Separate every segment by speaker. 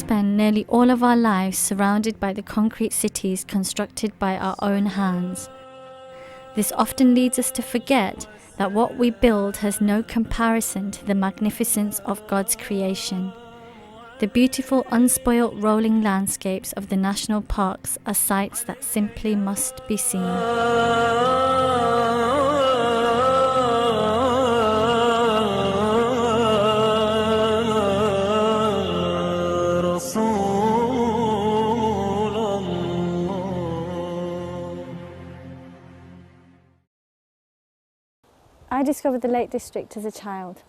Speaker 1: spend nearly all of our lives surrounded by the concrete cities constructed by our own hands. This often leads us to forget that what we build has no comparison to the magnificence of God's creation. The beautiful, unspoilt rolling landscapes of the national parks are sights that simply must be seen.
Speaker 2: I discovered the Lake District as a child.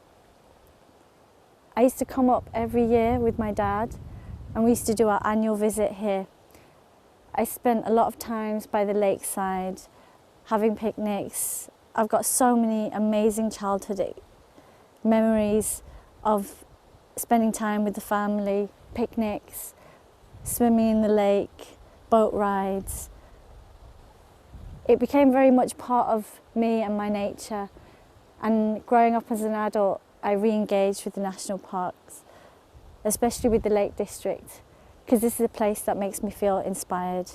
Speaker 2: I used to come up every year with my dad, and we used to do our annual visit here. I spent a lot of times by the lakeside, having picnics. I've got so many amazing childhood memories of spending time with the family, picnics, swimming in the lake, boat rides. It became very much part of me and my nature, and growing up as an adult, I re-engaged with the national parks, especially with the Lake District, because this is a place that makes me feel inspired.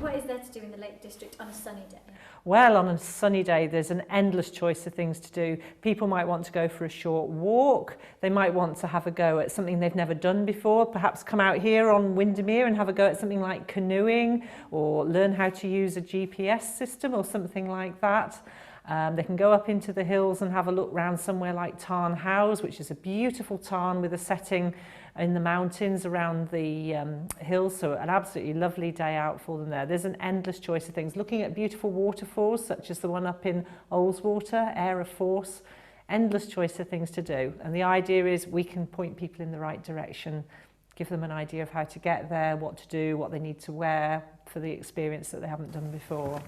Speaker 1: What is there to do in the Lake District on a sunny day?
Speaker 3: Well, on a sunny day, there's an endless choice of things to do. People might want to go for a short walk. They might want to have a go at something they've never done before, perhaps come out here on Windermere and have a go at something like canoeing, or learn how to use a GPS system or something like that. They can go up into the hills and have a look round somewhere like Tarn House, which is a beautiful tarn with a setting in the mountains around the hills, so an absolutely lovely day out for them there. There's an endless choice of things. Looking at beautiful waterfalls, such as the one up in Oldswater, Air of Force, endless choice of things to do. And the idea is we can point people in the right direction, give them an idea of how to get there, what to do, what they need to wear for the experience that they haven't done before.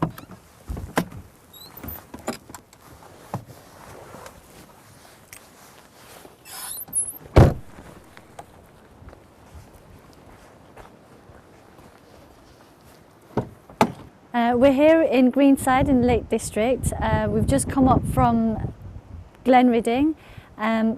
Speaker 2: We're here in Greenside in the Lake District. We've just come up from Glenridding,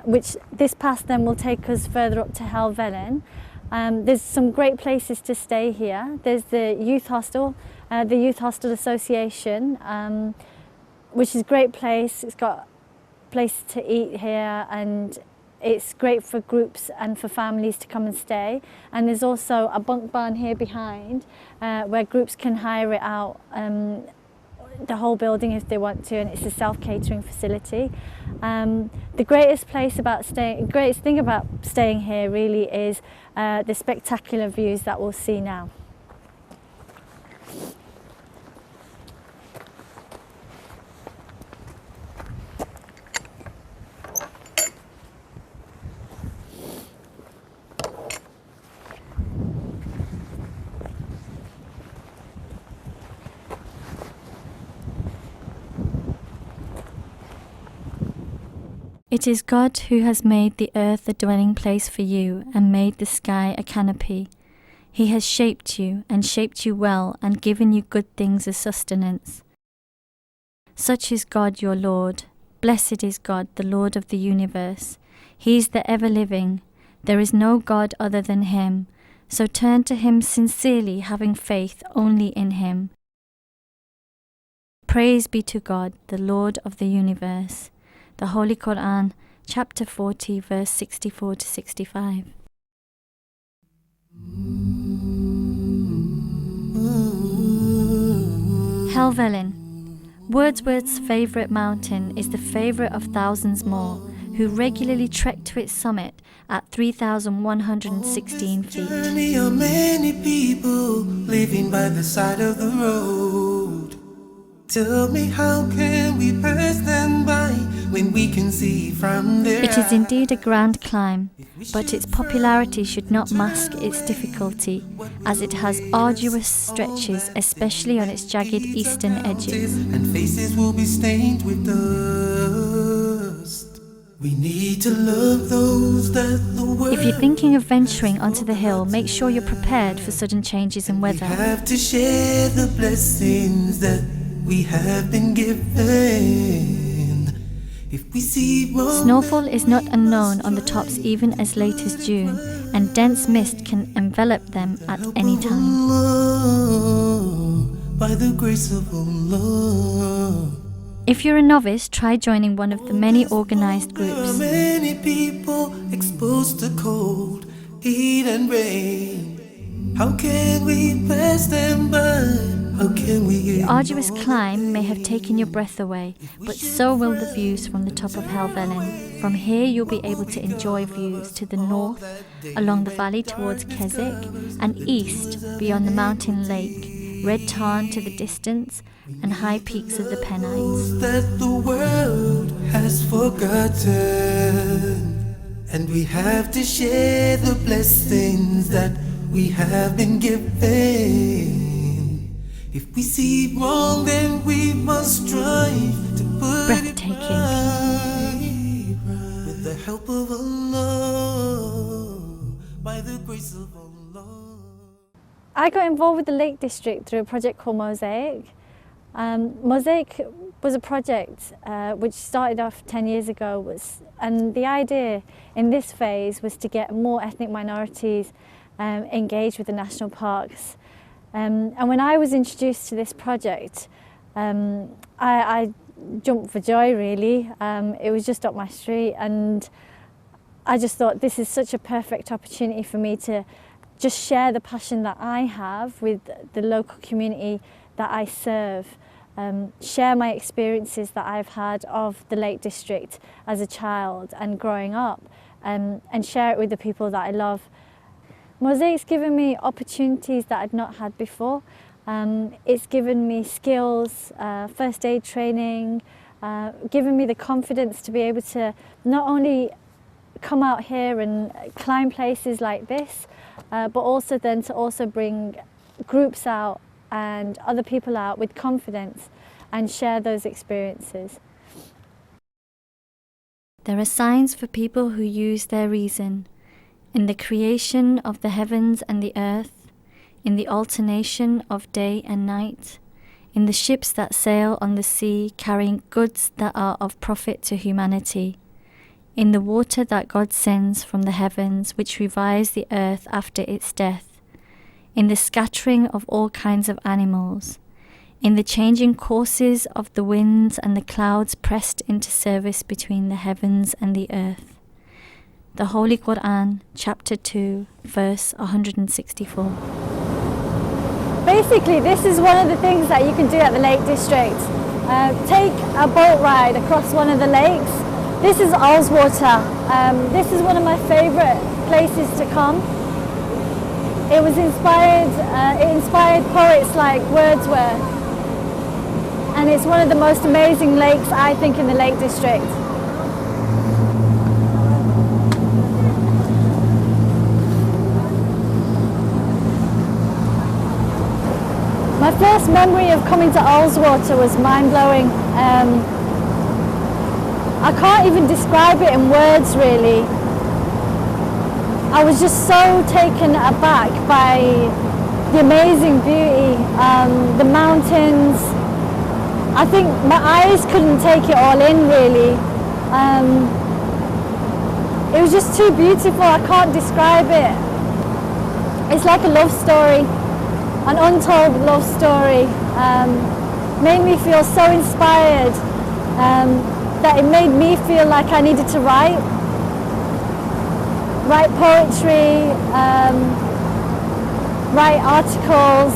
Speaker 2: which this pass then will take us further up to Helvellyn. There's some great places to stay here. There's the Youth Hostel Association, which is a great place. It's got places to eat here, and it's great for groups and for families to come and stay. And there's also a bunk barn here behind where groups can hire it out, the whole building if they want to, and it's a self-catering facility. The greatest thing about staying here really is the spectacular views that we'll see now.
Speaker 1: It is God who has made the earth a dwelling place for you and made the sky a canopy. He has shaped you well and given you good things as sustenance. Such is God your Lord. Blessed is God, the Lord of the universe. He is the ever-living. There is no God other than Him. So turn to Him sincerely, having faith only in Him. Praise be to God, the Lord of the universe. The Holy Quran, chapter 40, verse 64 to 65. Helvellyn. Wordsworth's favourite mountain is the favourite of thousands more, who regularly trek to its summit at 3,116 feet.
Speaker 4: Journey of many people living by the side of the road. Tell me, how can we pass them by when we can see from there?
Speaker 1: It is indeed a grand climb, but its popularity should not mask its difficulty, as it has arduous stretches, especially on its jagged eastern edges.
Speaker 4: And faces will be stained with dust. We need to love those that the world.
Speaker 1: If you're thinking of venturing onto the hill, make sure you're prepared for sudden changes in
Speaker 4: We
Speaker 1: weather.
Speaker 4: have to share the blessings that we have been given. If we see wrong,
Speaker 1: Snowfall is not unknown on the tops even as late as June, and dense mist can envelop them at any time.
Speaker 4: Allah, by the grace of Allah.
Speaker 1: If you're a novice, try joining one of the many organized
Speaker 4: There are
Speaker 1: groups.
Speaker 4: many people exposed to cold, heat and rain. How can we pass them by? How can we
Speaker 1: The arduous climb may have taken your breath away, but so will the views from the top of Helvellyn. From here you'll be able to enjoy views to the north, along the valley towards Keswick, and east beyond the mountain lake, Red Tarn to the distance, and high peaks of the Pennines.
Speaker 4: that the world has forgotten, and we have to share the blessings that we have been given. If we see wrong, then we must strive to put it
Speaker 1: Breathtaking.
Speaker 4: right. With the help of Allah, by the grace of Allah.
Speaker 2: I got involved with the Lake District through a project called Mosaic. Mosaic was a project which started off 10 years ago, and the idea in this phase was to get more ethnic minorities engaged with the national parks. And when I was introduced to this project, I jumped for joy really. It was just up my street, and I just thought this is such a perfect opportunity for me to just share the passion that I have with the local community that I serve, share my experiences that I've had of the Lake District as a child and growing up, and share it with the people that I love. Mosaic's given me opportunities that I'd not had before. It's given me skills, first aid training, given me the confidence to be able to not only come out here and climb places like this, but also then to also bring groups out and other people out with confidence and share those experiences.
Speaker 1: There are signs for people who use their reason, in the creation of the heavens and the earth, in the alternation of day and night, in the ships that sail on the sea carrying goods that are of profit to humanity, in the water that God sends from the heavens which revives the earth after its death, in the scattering of all kinds of animals, in the changing courses of the winds and the clouds pressed into service between the heavens and the earth. The Holy Quran, chapter 2, verse 164.
Speaker 2: Basically, this is one of the things that you can do at the Lake District. Take a boat ride across one of the lakes. This is Ullswater. This is one of my favourite places to come. It inspired poets like Wordsworth, and it's one of the most amazing lakes, I think, in the Lake District. My first memory of coming to Ullswater was mind-blowing. I can't even describe it in words really. I was just so taken aback by the amazing beauty, the mountains. I think my eyes couldn't take it all in really. It was just too beautiful, I can't describe it. It's like a love story, an untold love story. Made me feel so inspired that it made me feel like I needed to write poetry, write articles.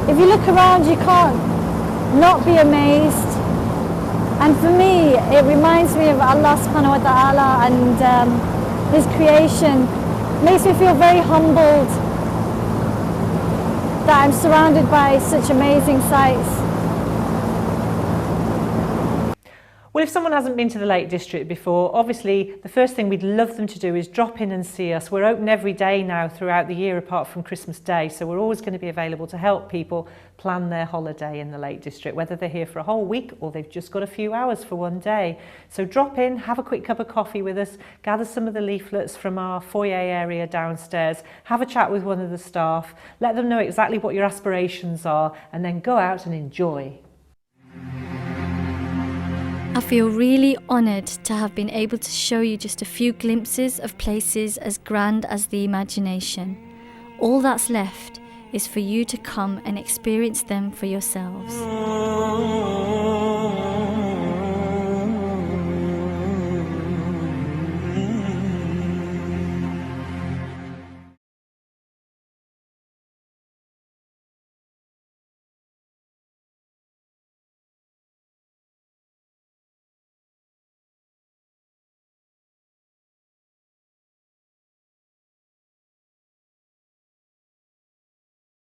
Speaker 2: If you look around, you can't not be amazed. And for me, it reminds me of Allah subhanahu wa ta'ala and His creation. Makes me feel very humbled that I'm surrounded by such amazing sights.
Speaker 3: Well, if someone hasn't been to the Lake District before, obviously the first thing we'd love them to do is drop in and see us. We're open every day now throughout the year apart from Christmas Day, so we're always going to be available to help people plan their holiday in the Lake District, whether they're here for a whole week or they've just got a few hours for one day. So drop in, have a quick cup of coffee with us, gather some of the leaflets from our foyer area downstairs, have a chat with one of the staff, let them know exactly what your aspirations are, and then go out and enjoy.
Speaker 1: I feel really honoured to have been able to show you just a few glimpses of places as grand as the imagination. All that's left is for you to come and experience them for yourselves.